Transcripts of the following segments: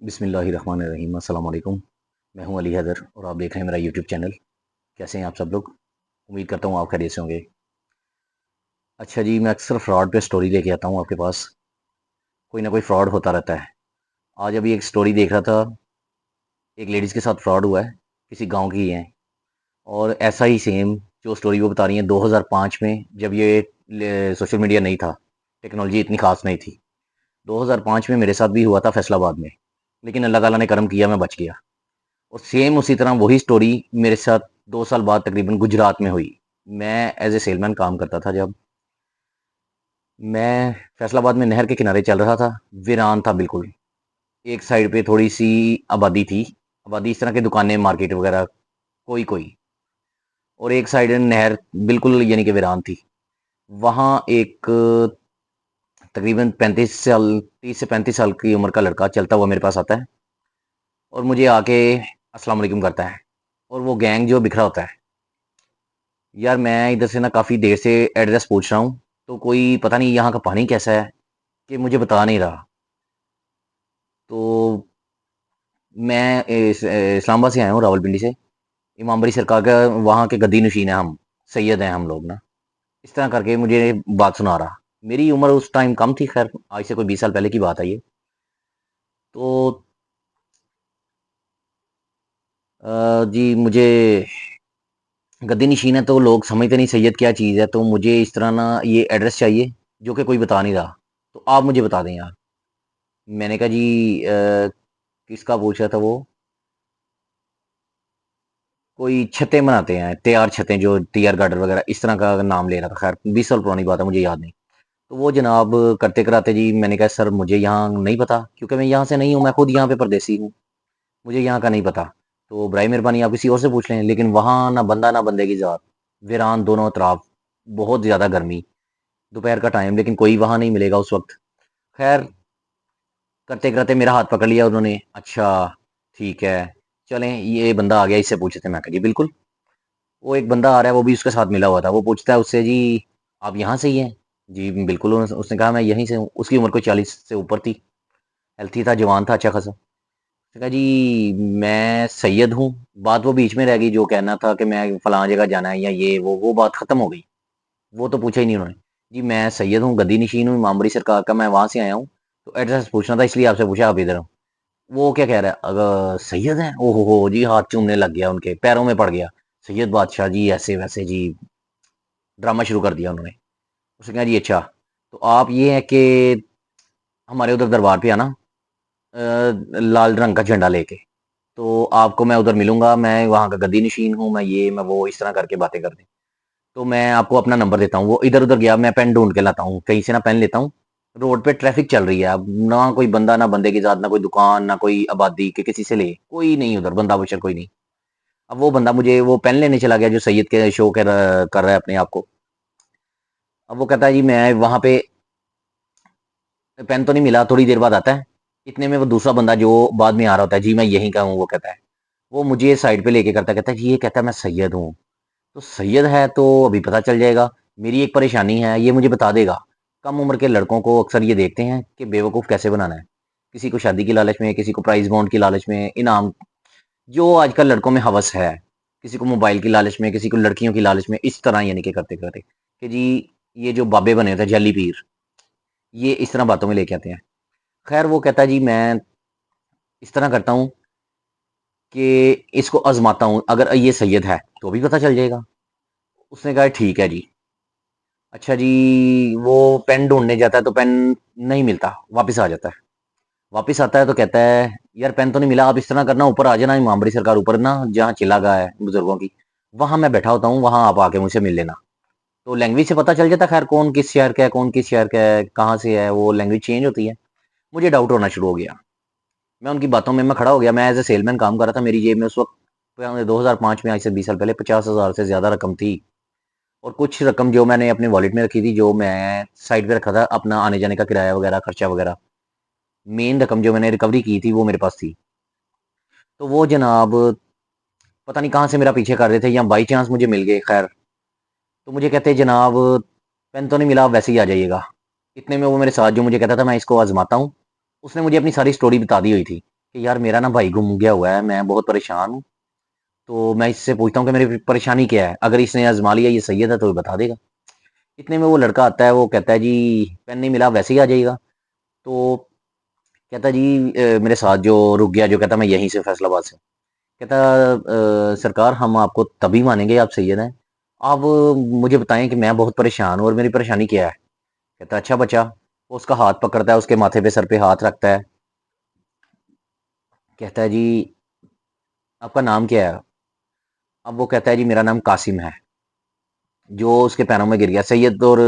बिस्मिल्लाहिर्रहमानिर्रहीम अस्सलाम वालेकुम। मैं हूं अली हैदर और आप देख रहे हैं मेरा यूट्यूब चैनल। कैसे हैं आप सब लोग? उम्मीद करता हूं आप खैरियत से होंगे। अच्छा जी, मैं अक्सर फ्रॉड पे स्टोरी लेके आता हूं आपके पास। कोई ना कोई फ्रॉड होता रहता है। आज अभी एक स्टोरी देख रहा था। एक लेडीज़ के साथ फ्रॉड हुआ है। किसी गांव की है। और ऐसा ही सेम जो स्टोरी वो बता रही है 2005 में, जब ये सोशल मीडिया नहीं था, टेक्नोलॉजी इतनी खास नहीं थी। 2005 में मेरे साथ भी हुआ था फैसलाबाद में। लेकिन अल्लाह ताला ने करम किया, मैं बच गया। और सेम उसी तरह वही स्टोरी मेरे साथ 2 साल बाद तकरीबन गुजरात में हुई। मैं एज ए सेलमैन काम करता था जब। मैं फैसलाबाद में नहर के किनारे चल रहा था। वीरान था बिल्कुल। एक साइड पे थोड़ी सी आबादी थी। आबादी इस तरह की दुकानें, मार्केट वगैरह, कोई कोई। और एक साइड नहर बिल्कुल यानी कि वीरान थी। वहाँ एक तकरीबन 35 साल, 30 से 35 साल की उम्र का लड़का चलता हुआ मेरे पास आता है। और मुझे आके अस्सलाम वालेकुम करता है। और वो गैंग जो बिखरा होता है। यार मैं इधर से ना काफ़ी देर से एड्रेस पूछ रहा हूँ। तो कोई पता नहीं यहाँ का पानी कैसा है कि मुझे बता नहीं रहा। तो मैं इस्लामाबाद से आया हूँ, रावलपिंडी से। इमामबाड़ी सरकार का वहाँ के गद्दी नशीन है हम। सैयद हैं हम लोग ना। इस तरह करके मुझे बात सुना रहा। मेरी उम्र उस टाइम कम थी, खैर आज से कोई 20 साल पहले की बात है ये। तो जी मुझे गद्दी नशीन है तो लोग समझते नहीं सैयद क्या चीज़ है, तो मुझे इस तरह ना ये एड्रेस चाहिए जो कि कोई बता नहीं रहा। तो आप मुझे बता दें यार। मैंने कहा जी किसका पूछ रहा था वो? कोई छतें बनाते हैं, तैयार छतें, जो तैयार गार्डन वगैरह इस तरह का नाम ले रहा था। खैर 20 साल पुरानी बात है, मुझे याद नहीं। तो वो जनाब करते कराते जी मैंने कहा सर मुझे यहाँ नहीं पता, क्योंकि मैं यहाँ से नहीं हूँ, मैं खुद यहाँ पे परदेसी हूँ। मुझे यहाँ का नहीं पता। तो बराए मेहरबानी आप किसी और से पूछ लें। लेकिन वहाँ ना बंदा ना बंदे की जात। वीरान दोनों तरफ। बहुत ज़्यादा गर्मी। दोपहर का टाइम, लेकिन कोई वहाँ नहीं मिलेगा उस वक्त। खैर करते करते मेरा हाथ पकड़ लिया उन्होंने। अच्छा ठीक है, चलें ये बंदा आ गया, इससे पूछते हैं। मैं कहा जी बिल्कुल। वो एक बंदा आ रहा है, वो भी उसके साथ मिला हुआ था। वो पूछता है उससे, जी आप यहाँ से ही हैं? जी बिल्कुल। उसने कहा मैं यहीं से हूँ। उसकी उम्र कोई 40 से ऊपर थी। हेल्थी था, जवान था, अच्छा खासा। उसने कहा जी मैं सैयद हूँ। बात वो बीच में रह गई, जो कहना था कि मैं फलां जगह जाना है या ये वो बात खत्म हो गई। वो तो पूछा ही नहीं उन्होंने। जी मैं सैयद हूँ, गद्दी नशीन हूँ, इमामबाड़ी सरकार का, मैं वहां से आया हूँ। तो एड्रेस पूछना था, इसलिए आपसे पूछा, आप इधर हो। वो क्या कह रहा है, अगर सैयद है, ओहो हो जी, हाथ चूमने लग गया, उनके पैरों में पड़ गया। सैयद बादशाह जी ऐसे वैसे जी। ड्रामा शुरू कर दिया उन्होंने। उसने कहा जी अच्छा, तो आप ये है कि हमारे उधर दरबार पे आना, लाल रंग का झंडा लेके। तो आपको मैं उधर मिलूंगा, मैं वहाँ का गद्दी नशीन हूँ, मैं ये मैं वो इस तरह करके बातें कर दी। तो मैं आपको अपना नंबर देता हूँ। वो इधर उधर गया, मैं पेन ढूंढ के लाता हूँ, कहीं से ना पेन लेता हूँ। रोड पे ट्रैफिक चल रही है, अब ना कोई बंदा ना बंदे की जात, ना कोई दुकान, ना कोई आबादी के किसी से ले, कोई नहीं उधर, बंदा बशर कोई नहीं। अब वो बंदा मुझे वो पेन लेने चला गया, जो सैयद के शो कर रहा है अपने आप को। अब वो कहता है जी मैं वहां पे, पेन तो नहीं मिला, थोड़ी देर बाद आता है। इतने में वो दूसरा बंदा जो बाद में आ रहा होता है, जी मैं यहीं का हूँ, वो कहता है। वो मुझे साइड पे लेके करता, कहता है जी, ये कहता है मैं सैयद हूँ। तो सैयद है तो अभी पता चल जाएगा। मेरी एक परेशानी है, ये मुझे बता देगा। कम उम्र के लड़कों को अक्सर ये देखते हैं कि बेवकूफ़ कैसे बनाना है। किसी को शादी की लालच में, किसी को प्राइज बॉन्ड की लालच में, इनाम, जो आजकल लड़कों में हवस है। किसी को मोबाइल की लालच में, किसी को लड़कियों की लालच में, इस तरह यानी कि करते करते कि जी ये जो बाबे बने होते हैं, जली पीर, ये इस तरह बातों में लेके आते हैं। खैर वो कहता है जी मैं इस तरह करता हूँ कि इसको आजमाता हूँ, अगर ये सैयद है तो भी पता चल जाएगा। उसने कहा ठीक है जी। अच्छा जी। वो पेन ढूंढने जाता है तो पेन नहीं मिलता, वापस आ जाता है। वापस आता है तो कहता है यार पेन तो नहीं मिला, आप इस तरह करना, ऊपर आ जाना इमामबाड़ी सरकार, ऊपर ना जहाँ चिल्ला गा है बुजुर्गों की, वहां मैं बैठा होता हूँ, वहां आप आके मुझसे मिल लेना। तो लैंग्वेज से पता चल जाता है, खैर कौन किस शहर का है, कौन किस शहर का है, कहाँ से है, वो लैंग्वेज चेंज होती है। मुझे डाउट होना शुरू हो गया। मैं उनकी बातों में मैं खड़ा हो गया। मैं एज ए सेलमैन काम कर रहा था। मेरी जेब में उस वक्त 2005 में, आज से 20 साल पहले, 50,000 से ज्यादा रकम थी। और कुछ रकम जो मैंने अपने वॉलेट में रखी थी, जो मैं साइड पे रखा था अपना आने जाने का किराया वगैरह, खर्चा वगैरह। मेन रकम जो मैंने रिकवरी की थी वो मेरे पास थी। तो वो जनाब पता नहीं कहाँ से मेरा पीछे कर रहे थे, या बाई चांस मुझे मिल गए। खैर तो मुझे कहते जनाब पेन तो नहीं मिला, आप वैसे ही आ जाइएगा। इतने में वो मेरे साथ जो मुझे कहता था मैं इसको आजमाता हूँ, उसने मुझे अपनी सारी स्टोरी बता दी हुई थी कि यार मेरा ना भाई गुम गया हुआ है, मैं बहुत परेशान हूँ। तो मैं इससे पूछता हूँ कि मेरी परेशानी क्या है, अगर इसने आजमा लिया ये सैयद है तो ये बता देगा। इतने में वो लड़का आता है, वो कहता है जी पेन नहीं मिला, वैसे ही आ जाएगा। तो कहता जी मेरे साथ जो रुक गया, जो कहता मैं यहीं से फैसलाबाद से, कहता सरकार हम आपको तभी मानेंगे आप सैयद हैं, आप मुझे बताएं कि मैं बहुत परेशान हूँ और मेरी परेशानी क्या है। कहता अच्छा बच्चा। वो उसका हाथ पकड़ता है, उसके माथे पे सर पे हाथ रखता है, कहता है जी आपका नाम क्या है। अब वो कहता है जी मेरा नाम कासिम है। जो उसके पैरों में गिर गया सैयद, और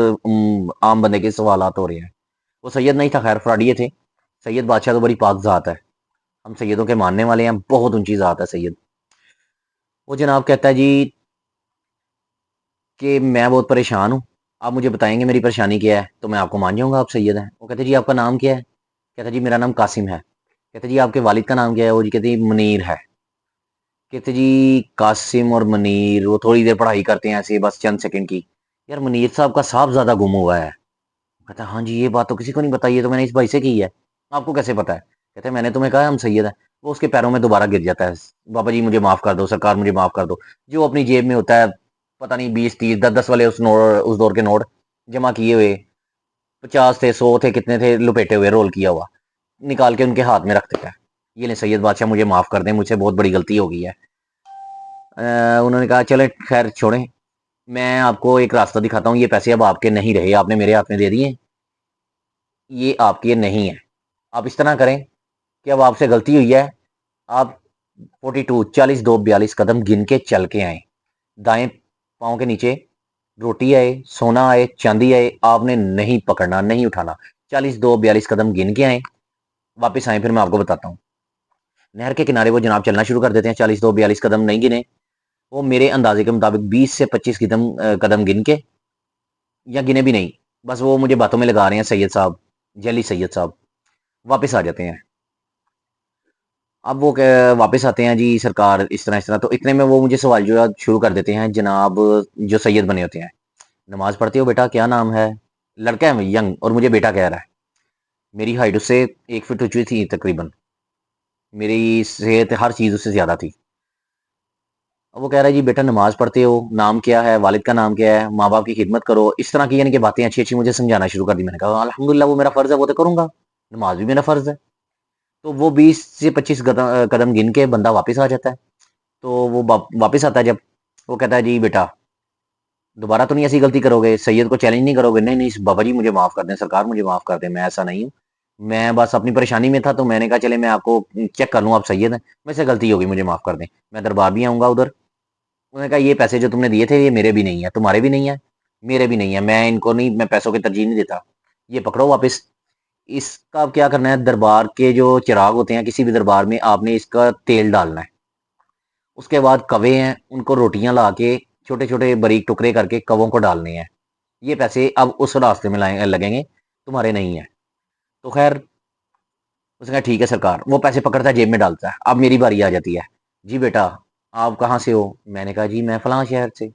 आम बंदे के सवालात हो रहे हैं। वो सैयद नहीं था, खैर फ्रॉडिये थे। सैयद बादशाह तो बड़ी पाक जात है, हम सैयदों के मानने वाले हैं, बहुत ऊंची जात है सैयद। वो जनाब कहता है जी कि मैं बहुत परेशान हूँ, आप मुझे बताएंगे मेरी परेशानी क्या है तो मैं आपको मान जाऊंगा आप सैयद हैं। वो कहते जी आपका नाम क्या है। कहता जी मेरा नाम कासिम है। कहते जी आपके वालिद का नाम क्या है। वो जी कहते जी मुनीर है। कहते जी कासिम और मुनीर, वो थोड़ी देर पढ़ाई करते हैं ऐसे बस चंद सेकंड की। यार मुनीर साहब का साहब ज्यादा गुम हुआ है। कहता हाँ जी ये बात तो किसी को नहीं बताई है, तो मैंने इस भाई से की है। आपको कैसे पता है। कहते मैंने तुम्हें कहा हम सैयद हैं। वो उसके पैरों में दोबारा गिर जाता है, बाबा जी मुझे माफ कर दो, सरकार मुझे माफ कर दो। जो अपनी जेब में होता है, पता नहीं 20 30 10 10 वाले उस दौर के नोट जमा किए हुए, 50 थे, 100 थे, कितने थे, लुपेटे हुए, रोल किया हुआ, निकाल के उनके हाथ में रख देता है। ये ले सैयद बादशाह मुझे माफ कर दें, मुझसे बहुत बड़ी गलती हो गई है। उन्होंने कहा चले खैर छोड़ें, मैं आपको एक रास्ता दिखाता हूँ, ये पैसे अब आपके नहीं रहे, आपने मेरे हाथ में दे दिए, ये आपके नहीं है। आप इस तरह करें कि अब आपसे गलती हुई है, आप 42 42 42 कदम गिन के चल के आए। दाएं पाँव के नीचे रोटी आए, सोना आए, चांदी आए, आपने नहीं पकड़ना, नहीं उठाना। 42 42 कदम गिन के आए, वापस आए, फिर मैं आपको बताता हूँ। नहर के किनारे वो जनाब चलना शुरू कर देते हैं, 42 42 कदम नहीं गिने, वो मेरे अंदाजे के मुताबिक 20 से 25 कदम कदम गिन के, या गिने भी नहीं, बस वो मुझे बातों में लगा रहे हैं सैयद साहब, जैली सैयद साहब, वापस आ जाते हैं। अब वो वापस आते हैं जी सरकार, इस तरह, तो इतने में वो मुझे सवाल जो शुरू कर देते हैं जनाब, जो सैयद बने होते हैं। नमाज पढ़ते हो बेटा, क्या नाम है। लड़का है यंग, और मुझे बेटा कह रहा है। मेरी हाइट उससे 1 फीट ऊंची थी तकरीबन, मेरी सेहत हर चीज उससे ज्यादा थी। अब वो कह रहा है जी बेटा नमाज पढ़ते हो, नाम क्या है, वालिद का नाम क्या है, माँ बाप की खिदमत करो, इस तरह की यानी कि बातें अच्छी अच्छी मुझे समझाना शुरू कर दी। मैंने कहा अल्हम्दुलिल्लाह, वो मेरा फर्ज है, वो तो करूंगा, नमाज भी मेरा फर्ज है। तो वो 20 से 25 कदम कदम गिन के बंदा वापस आ जाता है। तो वो वापस आता है जब, वो कहता है जी बेटा दोबारा तो नहीं ऐसी गलती करोगे, सैयद को चैलेंज नहीं करोगे। नहीं नहीं बाबा जी मुझे माफ कर दें, सरकार मुझे माफ कर दें, मैं ऐसा नहीं हूँ, मैं बस अपनी परेशानी में था, तो मैंने कहा चले मैं आपको चेक कर लूँ, आप सैयद हैं, वैसे गलती होगी, मुझे माफ कर दें, मैं दरबार भी आऊंगा उधर। उन्होंने कहा ये पैसे जो तुमने दिए थे ये मेरे भी नहीं है, तुम्हारे भी नहीं है, मेरे भी नहीं है, मैं इनको नहीं, मैं पैसों की तरजीह नहीं देता, ये पकड़ो वापस। इसका अब क्या करना है, दरबार के जो चिराग होते हैं किसी भी दरबार में, आपने इसका तेल डालना है। उसके बाद कवे हैं, उनको रोटियां ला के छोटे छोटे बारीक टुकड़े करके कवों को डालने हैं। ये पैसे अब उस रास्ते में लगेंगे, तुम्हारे नहीं है। तो खैर उसने कहा ठीक है सरकार, वो पैसे पकड़ता है, जेब में डालता है। अब मेरी बारी आ जाती है। जी बेटा आप कहाँ से हो। मैंने कहा जी मैं फलां शहर से,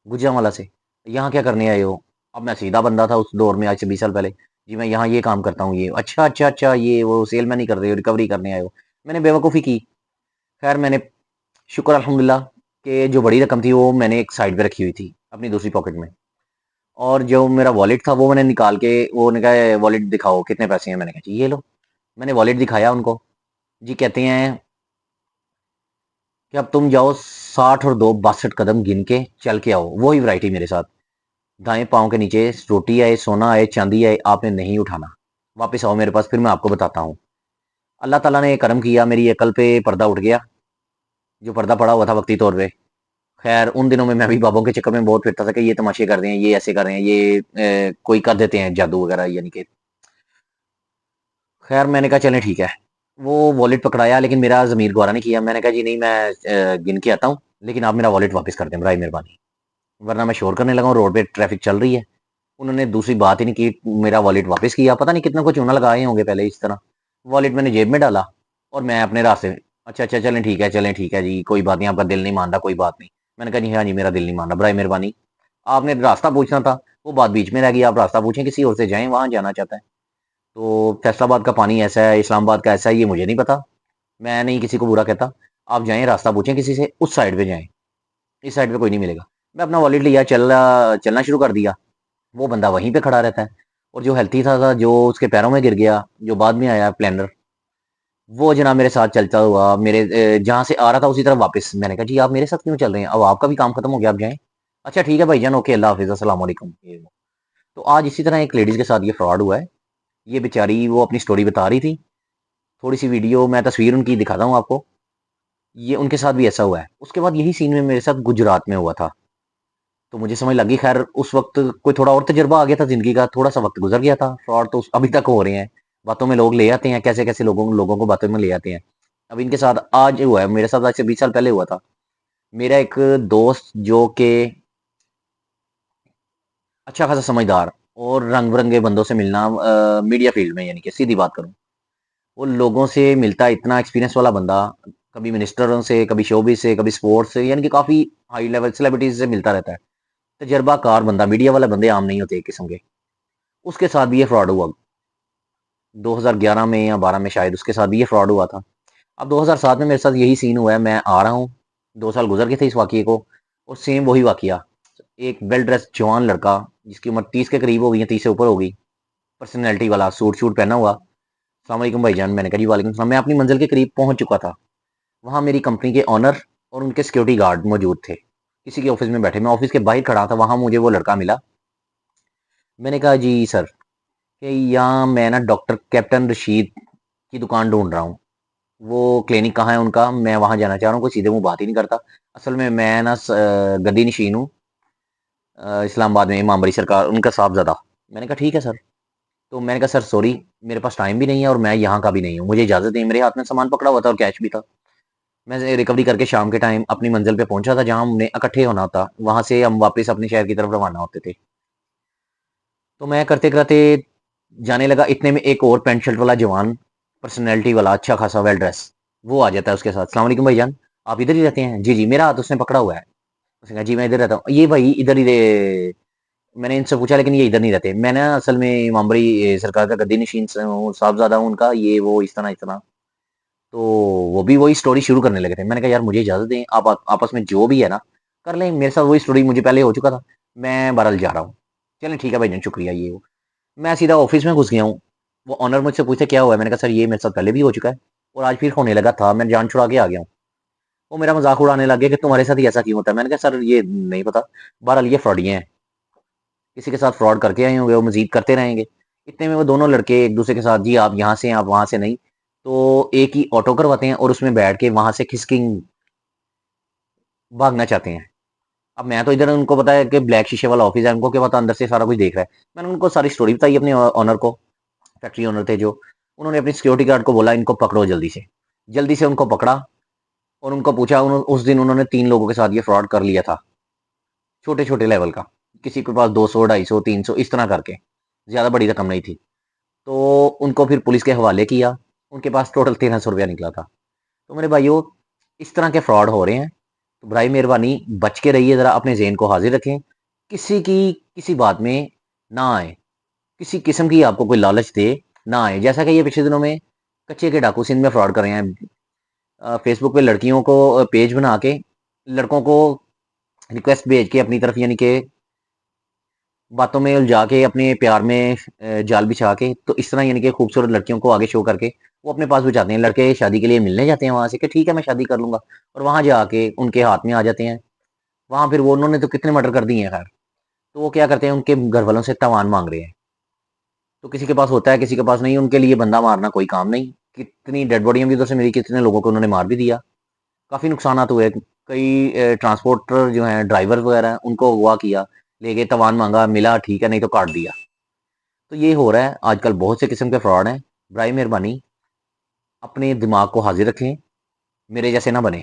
गुजरांवाला से। यहाँ क्या करने आए हो। अब मैं सीधा बंदा था उस दौर में, आज से 20 साल पहले। जी मैं यहाँ ये काम करता हूँ, ये अच्छा अच्छा अच्छा, ये वो सेलमैन ही कर रहे हो, रिकवरी करने आए हो। मैंने बेवकूफ़ी की। खैर मैंने, शुक्र अल्हम्दुलिल्लाह कि जो बड़ी रकम थी वो मैंने एक साइड पे रखी हुई थी अपनी दूसरी पॉकेट में, और जो मेरा वॉलेट था वो मैंने निकाल के, वो ने कहा वॉलेट दिखाओ कितने पैसे हैं। मैंने कहा जी ये लो। मैंने वॉलेट दिखाया उनको। जी कहते हैं कि अब तुम जाओ 60 और 2 62 कदम गिन के चल के आओ, वही वैरायटी मेरे साथ। दाएं पाँव के नीचे रोटी आए, सोना आए, चांदी आए, आपने नहीं उठाना, वापस आओ मेरे पास, फिर मैं आपको बताता हूँ। अल्लाह ताला ने करम किया, मेरी अकल पे पर्दा उठ गया, जो पर्दा पड़ा हुआ था वक्ती तौर पे। खैर उन दिनों में मैं भी बाबों के चक्कर में बहुत फिरता था कि ये तमाशे कर रहे हैं, ये ऐसे कर रहे हैं, ये कोई कर देते हैं जादू वगैरह, यानी कि। खैर मैंने कहा चलें ठीक है। वो वॉलेट पकड़ाया, लेकिन मेरा ज़मीर गवारा नहीं किया। मैंने कहा जी नहीं, मैं गिन के आता हूँ, लेकिन आप मेरा वॉलेट वापस कर दें बराए मेहरबानी, वरना मैं शोर करने लगा हूँ, रोड पे ट्रैफिक चल रही है। उन्होंने दूसरी बात ही नहीं की, मेरा वॉलेट वापस किया। पता नहीं कितना को चूना लगाए होंगे पहले इस तरह। वॉलेट मैंने जेब में डाला और मैं अपने रास्ते में। अच्छा अच्छा चलें ठीक है जी, कोई बात नहीं, आपका दिल नहीं मान रहा, कोई बात नहीं। मैंने कहा जी हाँ जी मेरा दिल नहीं मान रहा, बराए मेहरबानी आपने रास्ता पूछना था, वो बात बीच में रह गई, आप रास्ता पूछें किसी और से, जाएं वहां जाना चाहता है। तो फैसलाबाद का पानी ऐसा है, इस्लामाबाद का ऐसा है, ये मुझे नहीं पता। मैं नहीं किसी को बुरा कहता। आप जाएँ, रास्ता पूछें किसी से, उस साइड पे जाएँ, इस साइड पे कोई नहीं मिलेगा। मैं अपना वॉलेट लिया, चलना शुरू कर दिया। वो बंदा वहीं पे खड़ा रहता है। और जो हेल्थी था, जो उसके पैरों में गिर गया, जो बाद में आया प्लानर, वो जनाब मेरे साथ चलता हुआ मेरे जहाँ से आ रहा था उसी तरफ वापस। मैंने कहा जी आप मेरे साथ क्यों चल रहे हैं? अब आपका भी काम खत्म हो गया, आप जाएँ। अच्छा ठीक है भाईजान, ओके, अल्लाह हाफ़िज़, अस्सलाम वालेकुम, ये वो। तो आज इसी तरह एक लेडीज़ के साथ ये फ्रॉड हुआ है। ये बेचारी वो अपनी स्टोरी बता रही थी। थोड़ी-सी वीडियो मैं तस्वीर उनकी दिखाता हूँ आपको। ये उनके साथ भी ऐसा हुआ है। उसके बाद यही सीन में मेरे साथ गुजरात में हुआ था। तो मुझे समझ लगी, खैर उस वक़्त कोई थोड़ा और तजुर्बा आ गया था ज़िंदगी का, थोड़ा-सा वक़्त गुज़र गया था। फ्रॉड तो अभी तक हो रहे हैं। बातों में लोग ले आते हैं, कैसे-कैसे लोगों लोगों को बातों में ले आते हैं। अब इनके साथ आज हुआ है, मेरे साथ आज से 20 साल पहले हुआ था। मेरा एक दोस्त जो कि अच्छा खासा समझदार और रंग-बिरंगे बंदों से मिलना, मीडिया फ़ील्ड में, यानी कि सीधी बात करूँ, वो लोगों से मिलता, इतना एक्सपीरियंस वाला बंदा, कभी मिनिस्टरों से, कभी शोबिज़ से, कभी स्पोर्ट्स से, यानी कि काफ़ी हाई लेवल सेलिब्रिटीज़ से मिलता रहता है। तजर्बाकार बंदा, मीडिया वाले बंदे आम नहीं होते एक किस्म के। उसके साथ भी ये फ्रॉड हुआ। 2011 में या 12 में शायद उसके साथ भी ये फ्रॉड हुआ था। अब 2007 में मेरे साथ यही सीन हुआ है। मैं आ रहा हूँ, 2 साल गुज़र गए थे इस वाक़ये को, और सेम वही वाक़या। एक वेल ड्रेस्ड जवान लड़का, जिसकी उम्र 30 के करीब हो गई है, 30 से ऊपर हो गई, पर्सनैलिटी वाला, सूट-शूट पहना हुआ। अस्सलाम वालेकुम भाईजान, मैंने कहा जी वालेकुम सलाम। मैं अपनी मंज़िल के करीब पहुँच चुका था। वहाँ मेरी कंपनी के ओनर और उनके सिक्योरिटी गार्ड मौजूद थे। किसी के ऑफ़िस में बैठे, मैं ऑफ़िस के बाहर खड़ा था, वहाँ मुझे वो लड़का मिला। मैंने कहा जी सर, कि यहाँ मैं ना डॉक्टर कैप्टन रशीद की दुकान ढूँढ रहा हूँ। वो क्लिनिक कहाँ है उनका? मैं वहाँ जाना चाह रहा हूँ। कोई सीधे मुँह बात ही नहीं करता। असल में मैं ना गद्दी नशीन हूँ, इस्लामाबाद में इमाम बड़ी सरकार उनका साहबज़ादा। मैंने कहा ठीक है सर। तो मैंने कहा सर सॉरी, मेरे पास टाइम भी नहीं है और मैं यहाँ का भी नहीं हूँ, मुझे इजाज़त दें। मेरे हाथ में सामान पकड़ा हुआ था और कैश भी था। मैं रिकवरी करके शाम के टाइम अपनी मंज़िल पे पहुँचा था, जहाँ हमने इकट्ठे होना था। वहाँ से हम वापस अपने शहर की तरफ रवाना होते थे। तो मैं करते-कराते जाने लगा, इतने में एक और पैंट शर्ट वाला जवान, पर्सनैलिटी वाला, अच्छा खासा वेल ड्रेस, वो आ जाता है उसके साथ। "अस्सलाम वालेकुम भाईजान, आप इधर ही रहते हैं?" "जी, जी।" मेरा हाथ उसने पकड़ा हुआ है। उसने कहा, "जी, मैं इधर रहता हूँ।" "ये भाई इधर ही रहे।" मैंने इनसे पूछा, लेकिन ये इधर नहीं रहते। मैं ना असल में इमाम बड़ी सरकार का गद्दी नशीन हूँ, साहबज़ादा हूँ उनका, ये वो इस तरह, इस तरह। तो वो भी वही स्टोरी शुरू करने लगे थे। मैंने कहा, "यार मुझे इजाज़त दें, आप आपस में जो भी है ना, कर लें। मेरे साथ वही स्टोरी मुझे पहले हो चुका था। मैं बहरहाल जा रहा हूँ।" "चलें ठीक है भाईजान, शुक्रिया।" ये वो। मैं सीधा ऑफिस में घुस गया हूँ। वो ऑनर मुझसे पूछे क्या हुआ है? मैंने कहा सर ये मेरे साथ पहले भी हो चुका है और आज फिर होने लगा था, मैं जान छुड़ा के आ गया हूँ। वो मेरा मज़ाक उड़ाने लग गया कि तुम्हारे साथ ही ऐसा क्यों होता है? मैंने कहा सर ये नहीं पता। बहरहाल ये फ्रॉडिये हैं। किसी के साथ फ्रॉड करके आए होंगे, वो मज़ीद करते रहेंगे। इतने में वो दोनों लड़के एक दूसरे के साथ, जी आप यहाँ से हैं, आप वहाँ से नहीं। तो एक ही ऑटो करवाते हैं और उसमें बैठ के वहाँ से खिसकिंग भागना चाहते हैं। अब मैं तो इधर, उनको पता है कि ब्लैक शीशे वाला ऑफिस है, उनको क्या पता अंदर से सारा कुछ देख रहा है। मैंने उनको सारी स्टोरी बताई अपने ऑनर को, फैक्ट्री ओनर थे जो। उन्होंने अपनी सिक्योरिटी गार्ड को बोला इनको पकड़ो जल्दी से। जल्दी से उनको पकड़ा और उनको पूछा, उस दिन उन्होंने 3 लोगों के साथ ये फ्रॉड कर लिया था, छोटे-छोटे लेवल का। किसी के पास 200, 250, 300 इस तरह करके, ज़्यादा बड़ी रकम नहीं थी। तो उनको फिर पुलिस के हवाले किया, उनके पास टोटल ₹1300 निकला था। तो मेरे भाइयों, इस तरह के फ्रॉड हो रहे हैं, तो बराए मेहरबानी बच के रहिए, ज़रा अपने ज़हन को हाज़िर रखें, किसी की किसी बात में ना आएँ। किसी किस्म की आपको कोई लालच दे, ना आए। जैसा कि ये पिछले दिनों में कच्चे के डाकू सिंध में फ्रॉड कर रहे हैं। फेसबुक पे लड़कियों को पेज बना के लड़कों को रिक्वेस्ट भेज के अपनी तरफ, यानी कि बातों में उलझा के, अपने प्यार में जाल बिछा के, तो इस तरह यानी कि खूबसूरत लड़कियों को आगे शो करके वो अपने पास बिठाते हैं। लड़के शादी के लिए मिलने जाते हैं वहाँ से कि ठीक है मैं शादी कर लूँगा, और वहाँ जाके उनके हाथ में आ जाते हैं। वहाँ फिर वो, उन्होंने तो कितने मर्डर कर दिए हैं खैर। तो वो क्या करते हैं, उनके घरवालों से तावान माँग रहे हैं। तो किसी के पास होता है, किसी के पास नहीं। उनके लिए बंदा मारना कोई काम नहीं। कितनी डेड बॉडियां भी उधर से मिली, कितने लोगों को उन्होंने मार भी दिया। काफ़ी नुकसानात हुए। कई ट्रांसपोर्टर जो हैं, ड्राइवर वगैरह हैं, उनको अगवा किया, ले गए, तवान मांगा, मिला ठीक है, नहीं तो काट दिया। तो ये हो रहा है आजकल, बहुत से किस्म के फ्रॉड हैं। बराए मेहरबानी अपने दिमाग को हाजिर रखें, मेरे जैसे ना बने।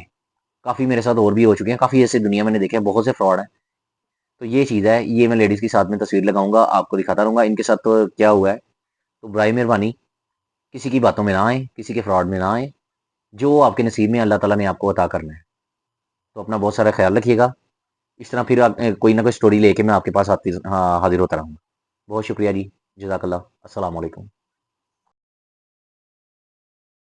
काफ़ी मेरे साथ और भी हो चुके हैं, काफ़ी ऐसे दुनिया मैंने देखे हैं, बहुत से फ्रॉड हैं। तो ये चीज़ है, ये मैं लेडीज़ के साथ में तस्वीर लगाऊंगा, आपको दिखाता रहूंगा इनके साथ तो क्या हुआ है। तो बराए मेहरबानी किसी की बातों में ना आए, किसी के फ्रॉड में ना आए। जो आपके नसीब में अल्लाह ताला ने आपको अता करना है। तो अपना बहुत सारा ख्याल रखिएगा। इस तरह फिर कोई ना कोई स्टोरी लेके मैं आपके पास हाँ, हाजिर होता रहूँगा। बहुत शुक्रिया जी। जज़ाकल्लाह। अस्सलाम वालेकुम।